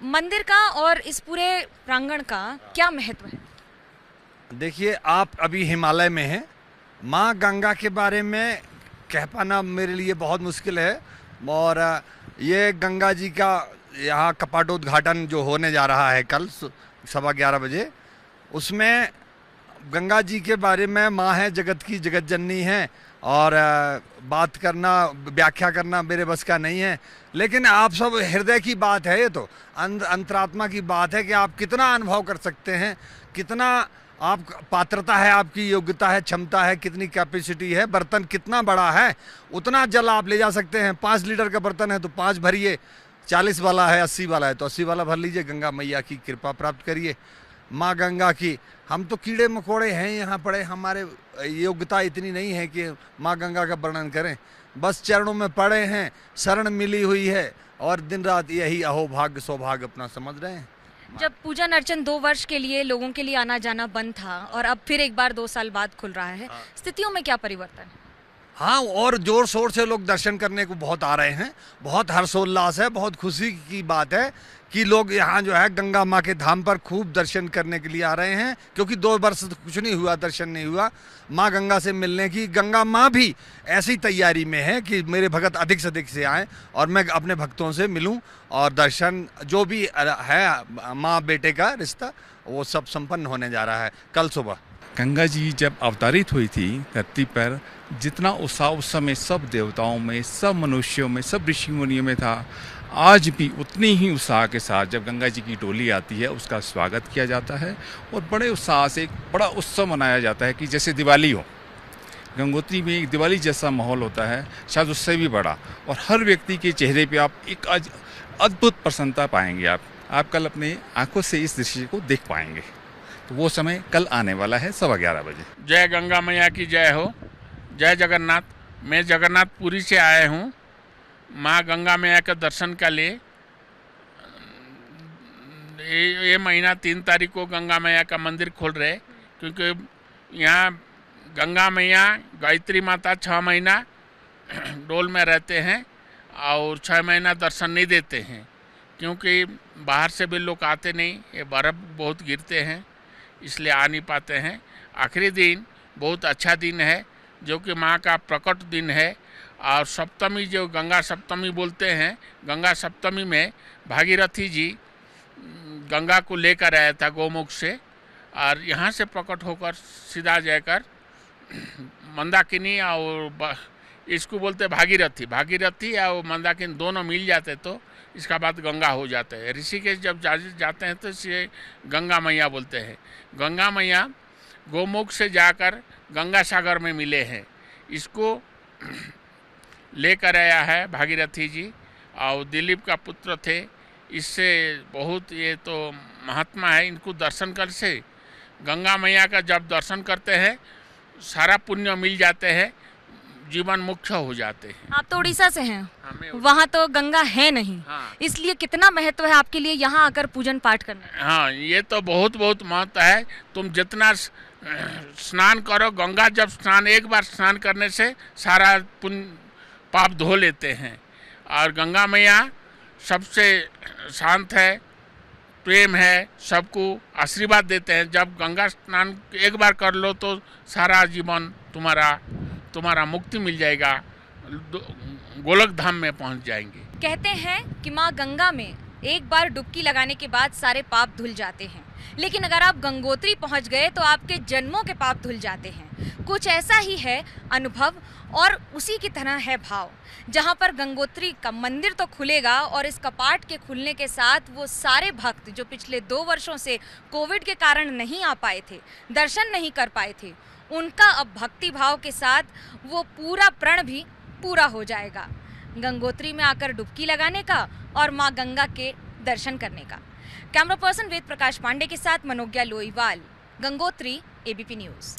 मंदिर का और इस पूरे प्रांगण का क्या महत्व है? देखिए, आप अभी हिमालय में हैं। माँ गंगा के बारे में कह पाना मेरे लिए बहुत मुश्किल है। और ये गंगा जी का यहाँ कपाटोद्घाटन जो होने जा रहा है कल 11:15 बजे, उसमें गंगा जी के बारे में माँ है, जगत की जगत जननी है, और बात करना, व्याख्या करना मेरे बस का नहीं है। लेकिन आप सब हृदय की बात है, ये तो अंतरात्मा की बात है कि आप कितना अनुभव कर सकते हैं, कितना आप पात्रता है, आपकी योग्यता है, क्षमता है, कितनी कैपेसिटी है, बर्तन कितना बड़ा है उतना जल आप ले जा सकते हैं। 5 लीटर का बर्तन है तो 5 भरिए, 40 वाला है, 80 वाला है तो 80 वाला भर लीजिए। गंगा मैया की कृपा प्राप्त करिए, माँ गंगा की। हम तो कीड़े मकोड़े हैं यहाँ पड़े, हमारे योग्यता इतनी नहीं है कि माँ गंगा का वर्णन करें। बस चरणों में पड़े हैं, शरण मिली हुई है, और दिन रात यही अहो भाग्य सौभाग्य अपना समझ रहे हैं। जब पूजन अर्चन 2 वर्ष के लिए लोगों के लिए आना जाना बंद था और अब फिर एक बार 2 साल बाद खुल रहा है, स्थितियों में क्या परिवर्तन है? हाँ, और जोर शोर से लोग दर्शन करने को बहुत आ रहे हैं। बहुत हर्षोल्लास है, बहुत खुशी की बात है कि लोग यहाँ जो है गंगा माँ के धाम पर खूब दर्शन करने के लिए आ रहे हैं। क्योंकि 2 वर्ष कुछ नहीं हुआ, दर्शन नहीं हुआ माँ गंगा से मिलने की। गंगा माँ भी ऐसी तैयारी में है कि मेरे भगत अधिक से अधिक से आएँ और मैं अपने भक्तों से मिलूं, और दर्शन जो भी है माँ बेटे का रिश्ता वो सब संपन्न होने जा रहा है कल सुबह। गंगा जी जब अवतरित हुई थी धरती पर, जितना उत्साह उस समय सब देवताओं में, सब मनुष्यों में, सब ऋषि मुनियों में था, आज भी उतनी ही उत्साह के साथ जब गंगा जी की डोली आती है उसका स्वागत किया जाता है और बड़े उत्साह से एक बड़ा उत्सव मनाया जाता है कि जैसे दिवाली हो। गंगोत्री में एक दिवाली जैसा माहौल होता है, शायद उससे भी बड़ा। और हर व्यक्ति के चेहरे पे आप एक अद्भुत प्रसन्नता पाएंगे। आप कल अपने आंखों से इस दृश्य को देख पाएंगे। तो वो समय कल आने वाला है 11:15 बजे। जय गंगा मैया की जय हो, जय जगन्नाथ। मैं जगन्नाथपुरी से आया हूँ माँ गंगा मैया के दर्शन के लिए। ये महीना 3 तारीख को गंगा मैया का मंदिर खोल रहे, क्योंकि यहाँ गंगा मैया गायत्री माता 6 महीना डोल में रहते हैं और 6 महीना दर्शन नहीं देते हैं, क्योंकि बाहर से भी लोग आते नहीं, ये बर्फ़ बहुत गिरते हैं इसलिए आ नहीं पाते हैं। आखिरी दिन बहुत अच्छा दिन है जो कि माँ का प्रकट दिन है। और सप्तमी जो गंगा सप्तमी बोलते हैं, गंगा सप्तमी में भागीरथी जी गंगा को लेकर आया था गौमुख से, और यहाँ से प्रकट होकर सीधा जाकर मंदाकिनी और इसको बोलते भागीरथी और मंदाकिनी दोनों मिल जाते तो इसका बाद गंगा हो जाता है। ऋषिकेश जब जाते हैं तो इसे गंगा मैया बोलते हैं। गंगा मैया गौमुख से जाकर गंगा सागर में मिले हैं, इसको लेकर आया है भागीरथी जी, और दिलीप का पुत्र थे। इससे बहुत ये तो महात्मा है। इनको दर्शन कर से गंगा मैया का जब दर्शन करते हैं सारा पुण्य मिल जाते हैं, जीवन मुख्य हो जाते हैं। आप तो उड़ीसा से हैं, वहाँ तो गंगा है नहीं। हाँ। इसलिए कितना महत्व है आपके लिए यहाँ आकर पूजन पाठ करना? हाँ, ये तो बहुत बहुत महत्व है। तुम जितना स्नान करो, गंगा जब स्नान एक बार स्नान करने से सारा पुण्य पाप धो लेते हैं। और गंगा मैया सबसे शांत है, प्रेम है, सबको आशीर्वाद देते हैं। जब गंगा स्नान एक बार कर लो तो सारा जीवन तुम्हारा मुक्ति मिल जाएगा, गोलक धाम में पहुंच जाएंगे। कहते हैं कि माँ गंगा में एक बार डुबकी लगाने के बाद सारे पाप धुल जाते हैं, लेकिन अगर आप गंगोत्री पहुंच गए तो आपके जन्मों के पाप धुल जाते हैं। कुछ ऐसा ही है अनुभव, और उसी की तरह है भाव। जहां पर गंगोत्री का मंदिर तो खुलेगा और इस कपाट के खुलने के साथ वो सारे भक्त जो पिछले 2 वर्षों से कोविड के कारण नहीं आ पाए थे, दर्शन नहीं कर पाए थे, उनका अब भक्ति भाव के साथ वो पूरा प्रण भी पूरा हो जाएगा, गंगोत्री में आकर डुबकी लगाने का और माँ गंगा के दर्शन करने का। कैमरा पर्सन वेद प्रकाश पांडे के साथ मनोज्ञा लोईवाल, गंगोत्री, एबीपी न्यूज़।